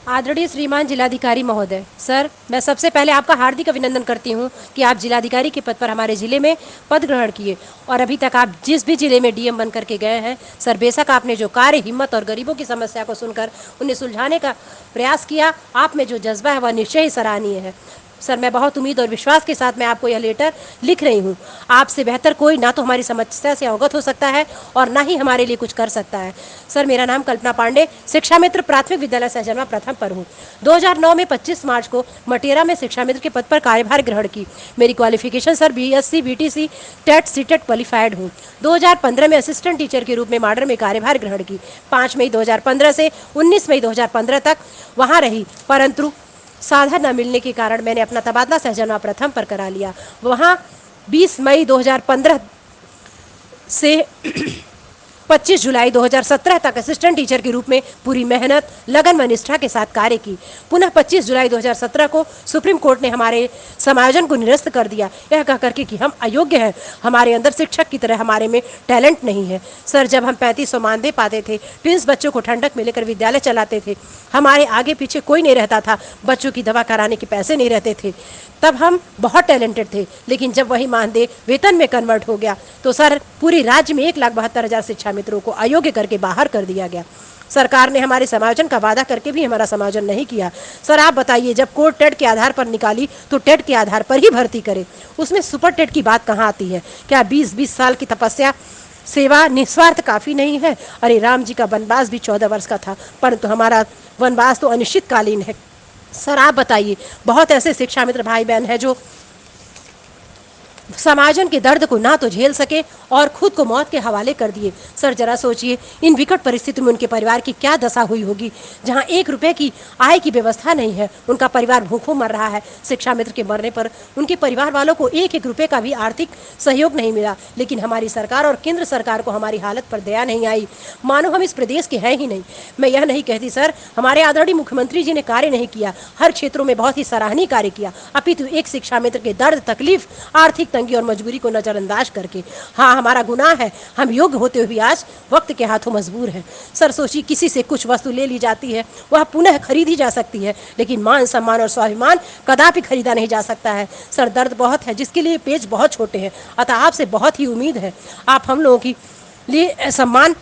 आदरणीय श्रीमान जिलाधिकारी महोदय, सर मैं सबसे पहले आपका हार्दिक अभिनंदन करती हूं कि आप जिलाधिकारी के पद पर हमारे जिले में पद ग्रहण किए और अभी तक आप जिस भी जिले में डीएम बन करके गए हैं सर, बेशक आपने जो कार्य, हिम्मत और गरीबों की समस्या को सुनकर उन्हें सुलझाने का प्रयास किया, आप में जो जज्बा है वह निश्चय ही सराहनीय है। सर मैं बहुत उम्मीद और विश्वास के साथ मैं आपको यह लेटर लिख रही हूँ। आपसे बेहतर कोई ना तो हमारी समस्या से अवगत हो सकता है और ना ही हमारे लिए कुछ कर सकता है। सर मेरा नाम कल्पना पांडे, शिक्षा मित्र प्राथमिक विद्यालय सहजनवा प्रथम पर हूँ। 2009 में 25 मार्च को मटेरा में शिक्षा मित्र के पद पर कार्यभार ग्रहण की। मेरी qualification sir BSc BTC TET CTET qualified हूँ। 2015 में असिस्टेंट टीचर के रूप में माडर में कार्यभार ग्रहण की। 5 मई 2015 से 19 मई 2015 तक वहाँ रही, परंतु साधन न मिलने के कारण मैंने अपना तबादला सहजनवा प्रथम पर करा लिया। वहाँ 20 मई 2015 से 25 जुलाई 2017 तक असिस्टेंट टीचर के रूप में पूरी मेहनत, लगन व निष्ठा के साथ कार्य की। पुनः 25 जुलाई 2017 को सुप्रीम कोर्ट ने हमारे समायोजन को निरस्त कर दिया, यह कह करके कि हम अयोग्य हैं, हमारे अंदर शिक्षक की तरह हमारे में टैलेंट नहीं है। सर जब हम 3500 मानदेय पाते थे, ट्विंस बच्चों को ठंडक में लेकर विद्यालय चलाते थे, हमारे आगे पीछे कोई नहीं रहता था, बच्चों की दवा कराने के पैसे नहीं रहते थे, तब हम बहुत टैलेंटेड थे। लेकिन जब वही मानदेय वेतन में कन्वर्ट हो गया तो सर पूरी राज्य में 1,72,000 शिक्षा मित्रों को अयोग्य करके बाहर कर दिया गया। सरकार ने हमारे समायोजन का वादा करके भी हमारा समायोजन नहीं किया। सर आप बताइए, जब कोर्ट टेट के आधार पर निकाली तो टेट के आधार पर ही भर्ती करे, उसमें सुपर टेट की बात कहाँ आती है? क्या 20-20 साल की तपस्या, सेवा, निस्वार्थ काफ़ी नहीं है? अरे राम जी का वनवास भी 14 वर्ष का था, परंतु हमारा वनवास तो अनिश्चितकालीन है। सर आप बताइए, बहुत ऐसे शिक्षा मित्र भाई बहन हैं जो समाजन के दर्द को ना तो झेल सके और खुद को मौत के हवाले कर दिए। सर जरा सोचिए, इन विकट परिस्थितियों में उनके परिवार की क्या दशा हुई होगी, जहां 1 रुपए की आय की व्यवस्था नहीं है, उनका परिवार भूखों मर रहा है। शिक्षा मित्र के मरने पर उनके परिवार वालों को 1-1 रुपए का भी आर्थिक सहयोग नहीं मिला। लेकिन हमारी सरकार और केंद्र सरकार को हमारी हालत पर दया नहीं आई, मानो हम इस प्रदेश के हैं ही नहीं। मैं यह नहीं कहती सर हमारे आदरणीय मुख्यमंत्री जी ने कार्य नहीं किया, हर क्षेत्रों में बहुत ही सराहनीय कार्य किया, अपितु एक शिक्षा मित्र के दर्द, तकलीफ, आर्थिक तंगी और मजबूरी को नजरअंदाज करके, हाँ हमारा गुनाह है, हम योग्य होते हुए आज वक्त के हाथों मजबूर हैं। सर सोचिए, किसी से कुछ वस्तु ले ली जाती है, वह पुनः खरीदी जा सकती है, लेकिन मान, सम्मान और स्वाभिमान कदापि खरीदा नहीं जा सकता है। सर दर्द बहुत है जिसके लिए पेज बहुत छोटे हैं, अतः आपसे बहुत ही उम्मीद है आप हम लोगों की लिए सम्मान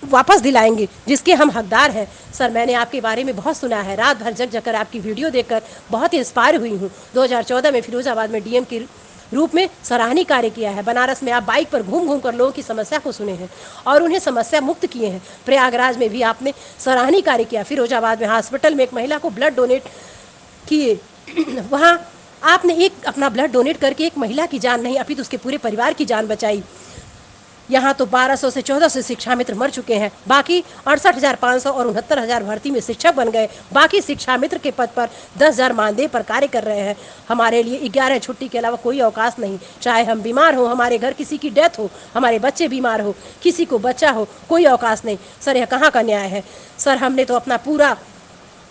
वापस दिलाएंगे जिसके हम हकदार हैं। सर मैंने आपके बारे में बहुत सुना है, रात भर जग जग कर आपकी वीडियो देखकर बहुत इंस्पायर हुई हूँ। 2014 में फिरोजाबाद में डीएम के रूप में सराहनीय कार्य किया है। बनारस में आप बाइक पर घूम घूम कर लोगों की समस्या को सुने हैं और उन्हें समस्या मुक्त किए हैं। प्रयागराज में भी आपने सराहनीय कार्य किया। फिरोजाबाद में हॉस्पिटल में एक महिला को ब्लड डोनेट किए, वहाँ आपने एक अपना ब्लड डोनेट करके एक महिला की जान नहीं अपितु उसके पूरे परिवार की जान बचाई। यहाँ तो 1200 से 1400 शिक्षा मित्र मर चुके हैं, बाकी 68,500 और 69,000 भर्ती में शिक्षक बन गए। बाकी शिक्षा मित्र के पद पर 10,000 मानदेय पर कार्य कर रहे हैं। हमारे लिए 11 छुट्टी के अलावा कोई अवकाश नहीं, चाहे हम बीमार हो, हमारे घर किसी की डेथ हो, हमारे बच्चे बीमार हो, किसी को बच्चा हो, कोई अवकाश नहीं। सर यह कहाँ का न्याय है? सर हमने तो अपना पूरा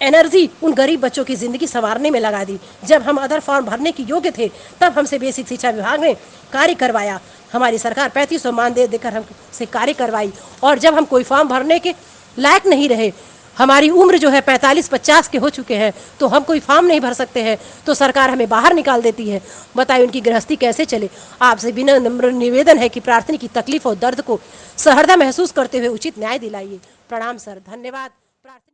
एनर्जी उन गरीब बच्चों की ज़िंदगी संवारने में लगा दी। जब हम अदर फॉर्म भरने के योग्य थे तब हमसे बेसिक शिक्षा विभाग ने कार्य करवाया। हमारी सरकार 3500 मानदेय देकर हमसे कार्य करवाई, और जब हम कोई फॉर्म भरने के लायक नहीं रहे, हमारी उम्र जो है 45-50 के हो चुके हैं, तो हम कोई फॉर्म नहीं भर सकते हैं, तो सरकार हमें बाहर निकाल देती है। बताइए उनकी गृहस्थी कैसे चले? आपसे बिना नम्र निवेदन है कि प्रार्थना की तकलीफ और दर्द को सहर्दा महसूस करते हुए उचित न्याय दिलाइए। प्रणाम सर, धन्यवाद।